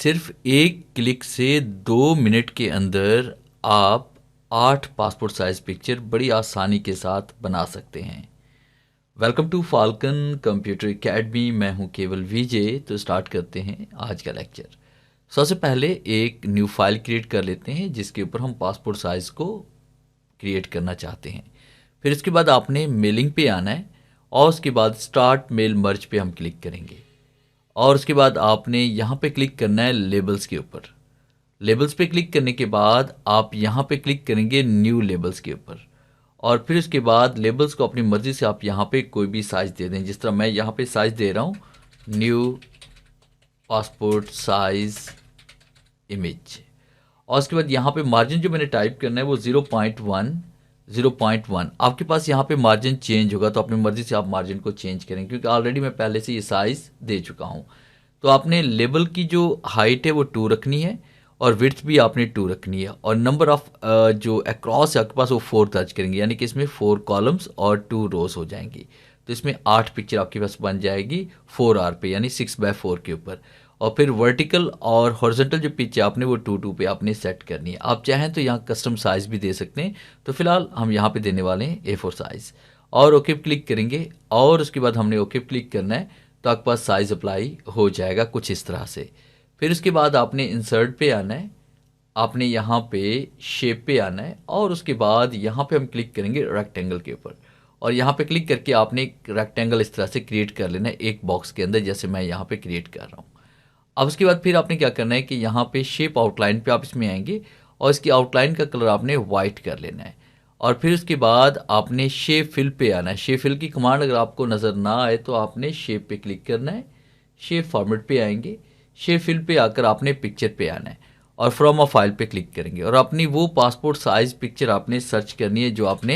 सिर्फ एक क्लिक से 2 मिनट के अंदर आप 8 पासपोर्ट साइज पिक्चर बड़ी आसानी के साथ बना सकते हैं। Welcome to Falcon Computer Academy. मैं हूं केवल विजय। तो स्टार्ट करते हैं आज का लेक्चर। सबसे पहले एक न्यू फाइल क्रिएट कर लेते हैं जिसके ऊपर हम पासपोर्ट साइज को क्रिएट करना चाहते हैं। फिर इसके बाद आपने मेलिंग पे आना है और उसके बाद स्टार्ट मेल मर्ज पे हम क्लिक करेंगे और उसके बाद आपने यहाँ पे क्लिक करना है लेबल्स के ऊपर। लेबल्स पे क्लिक करने के बाद आप यहाँ पे क्लिक करेंगे न्यू लेबल्स के ऊपर और फिर उसके बाद लेबल्स को अपनी मर्ज़ी से आप यहाँ पे कोई भी साइज़ दे दें। जिस तरह मैं यहाँ पे साइज़ दे रहा हूँ न्यू पासपोर्ट साइज़ इमेज। और उसके बाद यहाँ पे मार्जिन जो मैंने टाइप करना है वो 0.1 आपके पास यहाँ पे मार्जिन चेंज होगा तो अपनी मर्ज़ी से आप मार्जिन को चेंज करें क्योंकि ऑलरेडी मैं पहले से ये साइज़ दे चुका हूँ। तो आपने लेबल की जो हाइट है वो 2 रखनी है और विड्थ भी आपने 2 रखनी है और नंबर ऑफ जो अक्रॉस है आपके पास वो 4 दर्ज करेंगे, यानी कि इसमें 4 कॉलम्स और 2 रोज हो जाएंगी। तो इसमें 8 पिक्चर आपके पास बन जाएगी 4R पे, यानी 6x4 के ऊपर। और फिर वर्टिकल और हॉरिजॉन्टल जो पिच है आपने वो 2:2 पे आपने सेट करनी है। आप चाहें तो यहाँ कस्टम साइज़ भी दे सकते हैं। तो फिलहाल हम यहाँ पे देने वाले हैं A4 साइज़ और ओके क्लिक करेंगे और उसके बाद हमने ओके क्लिक करना है तो आपके पास साइज़ अप्लाई हो जाएगा कुछ इस तरह से। फिर उसके बाद आपने इंसर्ट पे आना है, आपने यहाँ पे शेप पे आना है और उसके बाद यहाँ पे हम क्लिक करेंगे रेक्टेंगल के ऊपर और यहाँ पे क्लिक करके आपने एक रेक्टेंगल इस तरह से क्रिएट कर लेना है एक बॉक्स के अंदर, जैसे मैं यहाँ पे क्रिएट कर रहा हूँ। अब उसके बाद फिर आपने क्या करना है कि यहाँ पे शेप आउटलाइन पे आप इसमें आएंगे और इसकी आउटलाइन का कलर आपने वाइट कर लेना है और फिर उसके बाद आपने शेप फिल पे आना है। शेप फिल की कमांड अगर आपको नज़र ना आए तो आपने शेप पे क्लिक करना है, शेप फॉर्मेट पे आएंगे, शेप फिल पे आकर आपने पिक्चर पे आना है और फ्रॉम अ फाइल पे क्लिक करेंगे और अपनी वो पासपोर्ट साइज़ पिक्चर आपने सर्च करनी है जो आपने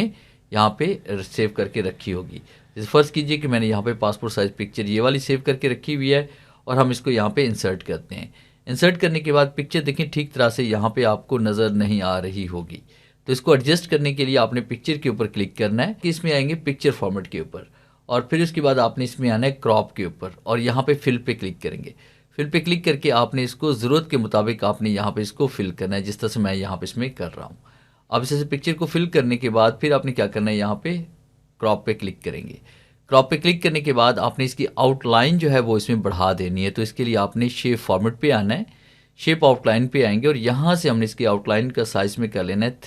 यहाँ पे सेव करके रखी होगी। जैसे फर्ज कीजिए कि मैंने यहाँ पे पासपोर्ट साइज़ पिक्चर ये वाली सेव करके रखी हुई है और हम इसको यहाँ पे इंसर्ट करते हैं। इंसर्ट करने के बाद पिक्चर देखें ठीक तरह से यहाँ पे आपको नज़र नहीं आ रही होगी। तो इसको एडजस्ट करने के लिए आपने पिक्चर के ऊपर क्लिक करना है कि इसमें आएंगे पिक्चर फॉर्मेट के ऊपर और फिर उसके बाद आपने इसमें आना है क्रॉप के ऊपर और यहाँ पे फिल पे क्लिक करेंगे। फिल पे क्लिक करके आपने इसको ज़रूरत के मुताबिक आपने यहाँ पे इसको फिल करना है जिस तरह से मैं यहाँ पे इसमें कर रहा हूँ। अब इस पिक्चर को फिल करने के बाद फिर आपने क्या करना है, यहाँ पे क्रॉप पे क्लिक करेंगे। क्रॉप पे क्लिक करने के बाद आपने इसकी आउटलाइन जो है वो इसमें बढ़ा देनी है। तो इसके लिए आपने शेप फॉर्मेट पे आना है, शेप आउटलाइन पे आएंगे और यहाँ से हमने इसकी आउटलाइन का साइज़ में कर लेना है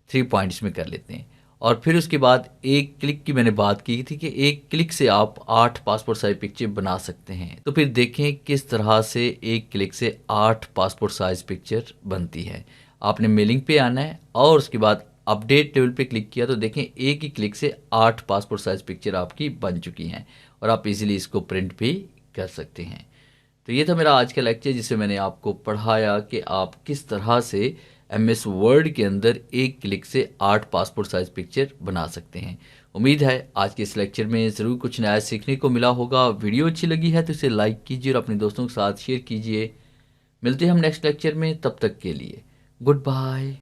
3 पॉइंट्स में कर लेते हैं। और फिर उसके बाद एक क्लिक की मैंने बात की थी कि एक क्लिक से आप 8 पासपोर्ट साइज पिक्चर बना सकते हैं। तो फिर देखें किस तरह से एक क्लिक से 8 पासपोर्ट साइज पिक्चर बनती है। आपने मेलिंग पे आना है और उसके बाद अपडेट टेबल पे क्लिक किया तो देखें एक ही क्लिक से 8 पासपोर्ट साइज पिक्चर आपकी बन चुकी हैं और आप इजीली इसको प्रिंट भी कर सकते हैं। तो ये था मेरा आज का लेक्चर जिससे मैंने आपको पढ़ाया कि आप किस तरह से MS वर्ड के अंदर एक क्लिक से 8 पासपोर्ट साइज पिक्चर बना सकते हैं। उम्मीद है आज के इस लेक्चर में ज़रूर कुछ नया सीखने को मिला होगा। वीडियो अच्छी लगी है तो इसे लाइक कीजिए और अपने दोस्तों के साथ शेयर कीजिए। मिलते हैं हम नेक्स्ट लेक्चर में, तब तक के लिए गुड बाय।